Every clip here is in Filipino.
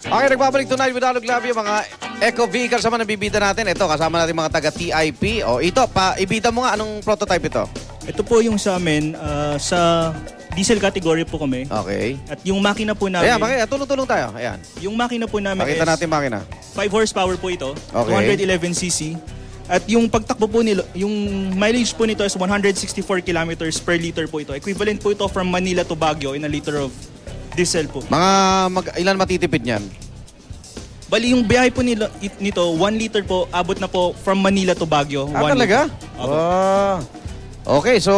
Okay, nagbabalik tonight with Alog Love yung mga eco vehicles naman ang bibida natin. Ito, kasama natin mga taga TIP. O, ito, ibida mo nga, anong prototype ito? Ito po yung sa amin, sa diesel category po kami. Okay. At yung makina po namin... Ayan, tulong-tulong tayo. Ayan. Yung makina po namin Pakita natin makina. 5 horsepower po ito. Okay. 211cc. At yung pagtakbo po nila, yung mileage po nito is 164 kilometers per liter po ito. Equivalent po ito from Manila to Baguio in a liter of diesel po. Ilan matitipid niyan? Bali, yung biyahe po nito, 1 liter po, abot na po from Manila to Baguio. Talaga? Okay, so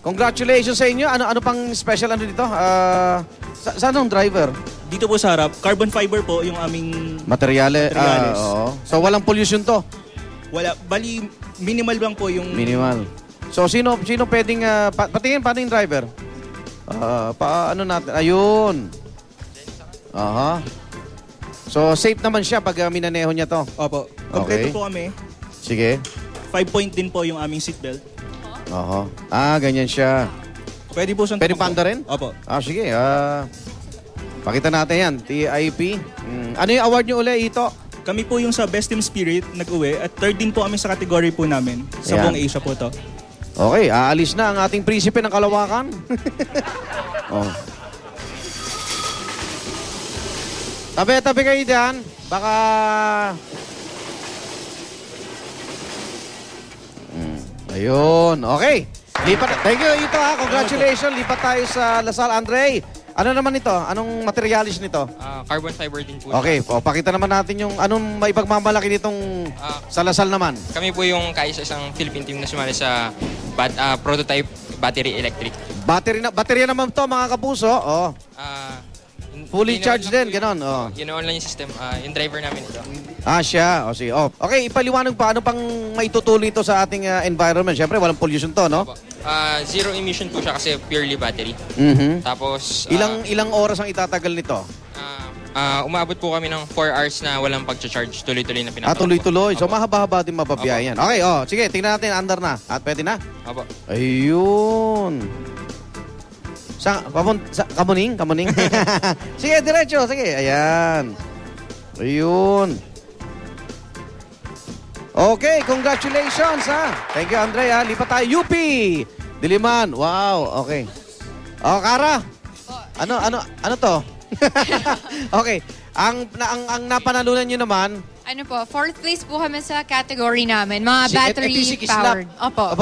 congratulations sa inyo. Ano pang special dito? Saan ang driver? Dito po sa harap, carbon fiber po yung aming Materials. So walang pollution to? Wala. Bali, minimal lang po yung... Minimal. So sino pwedeng... patingin, paano yung driver? Paano natin? Ayun. Aha. So safe naman siya pag minaneho niya to? Opo. Kompleto Okay. po kami. Sige. 5-point din po yung aming seatbelt. Aha. Ganyan siya. Pwede po siyang... Pwede panda rin? Opo. Sige. Pakita natin yan. TIP. Ano yung award nyo uli, Ito? Kami po yung sa Best Team Spirit nag-uwi at third din po kami sa category po namin. Sa Ayan. buong Asia po to. Okay, aalis na ang ating prinsipe ng Kalawakan. Tabi-tabi kayo dyan. Baka... Ayun, okay. Thank you, Ito Congratulations. Lipat tayo sa Lasal. Andre, ano naman ito? Anong materialis nito? Carbon fiber din po. Okay, pakita naman natin yung anong may pagmamalaki nitong sa Lasal naman. Kami po yung kaisa-isang Philippine team na sumali sa prototype battery electric. Baterya naman to mga kapuso. Fully charged din, ganon. Ginaon lang yung system. Yung driver namin ito. Siya. Sige. Okay, ipaliwanag pa. Ano pang maitutulong ito sa ating environment? Siyempre, walang pollution to, no? Zero emission po siya kasi purely battery. Tapos... Ilang oras ang itatagal nito? Umabot po kami ng 4 hours na walang pag-charge. Tuloy-tuloy na pinapalok. Tuloy-tuloy. So, mahaba-haba din mababiyayan. Okay, sige. Tingnan natin. Under na. At pwede na? Opo. Ayun. Kamuning? Sige, diretso. Sige, ayan. Ayun. Okay, congratulations Thank you, Andre Lipat tayo. UP! Diliman. Wow, okay. Kara. Ano to? Okay. Ang napanalunan nyo naman. Ano po, 4th place po kami sa category namin. Mga battery si powered. Opo.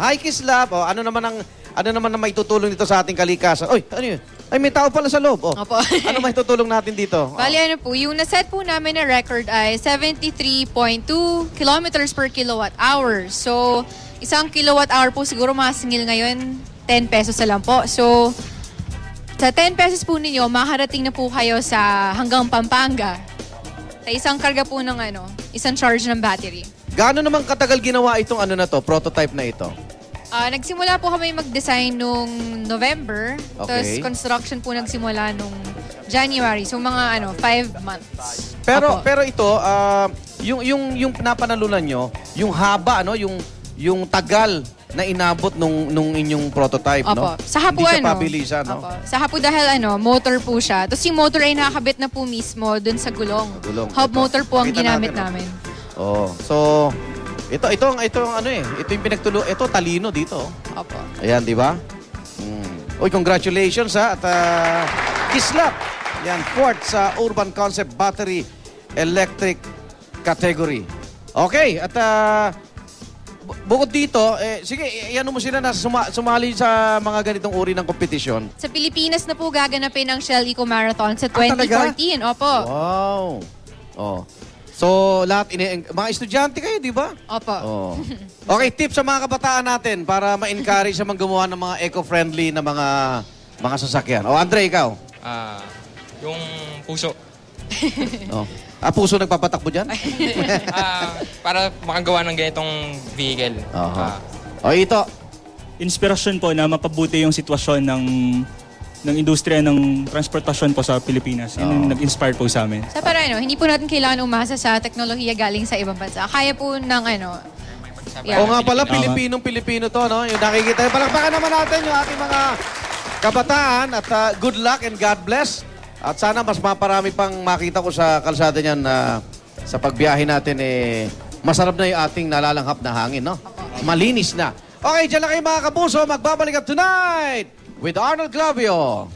Hi, Kislap. Ano naman na maitutulong dito sa ating kalikasan? Oy, ano yun? Ay, may tao pala sa loob. Opo. Ano maitutulong natin dito? Bali, yung naset po namin na record ay 73.2 kilometers per kilowatt hour. So, isang kilowatt hour po siguro masingil ngayon, 10 pesos na lang po. So, sa 10 pesos po ninyo, makarating na po kayo sa hanggang Pampanga. Sa isang karga po ng isang charge ng battery. Gaano naman katagal ginawa itong prototype na ito? Nagsimula po kami mag-design nung November. Okay. Tapos construction po nagsimula nung January. So mga 5 months. Pero ito, yung napanalunan nyo, yung haba, yung tagal na inabot nung inyong prototype, no? Sa hapo, hindi siya pabilisan, no? Sa hapo dahil motor po siya. Tapos yung motor ay nakakabit na po mismo dun sa gulong. Hub motor po ang ginamit namin. So, ito yung pinagtulo. Ito, talino dito. Opo. Ayan, di ba? Uy, congratulations at Kislap. Yan, fourth sa Urban Concept Battery Electric category. Okay, at bukod dito, sige, iano mo sila na sumali sa mga ganitong uri ng kompetisyon. Sa Pilipinas na po gaganapin ang Shell Eco Marathon sa 2014. Opo. Wow. So, lahat, mga estudyante kayo, di ba? Opo. Okay, tips sa mga kabataan natin para ma-encourage sa mga gumawa ng mga eco-friendly na mga sasakyan. Andre, ikaw? Yung puso. Puso nagpapatakbo dyan? Para makagawa ng ganitong vehicle. Ito. Inspirasyon po na mapabuti yung sitwasyon ng industriya ng transportasyon po sa Pilipinas. Yun yung nag-inspire po sa amin. Sa hindi po natin kailangan umasa sa teknolohiya galing sa ibang bansa. Kaya po ng Oo nga pala, Pilipino to, no? Yung nakikita. Palakpakan naman natin yung ating mga kabataan at good luck and God bless. At sana mas maparami pang makita ko sa kalsada niyan na sa pagbiyahe natin masarap na yung ating nalalanghap na hangin, no? Malinis na. Okay, dyan lang kayo mga kapuso. Magbabalik at tonight with Arnold Clavio.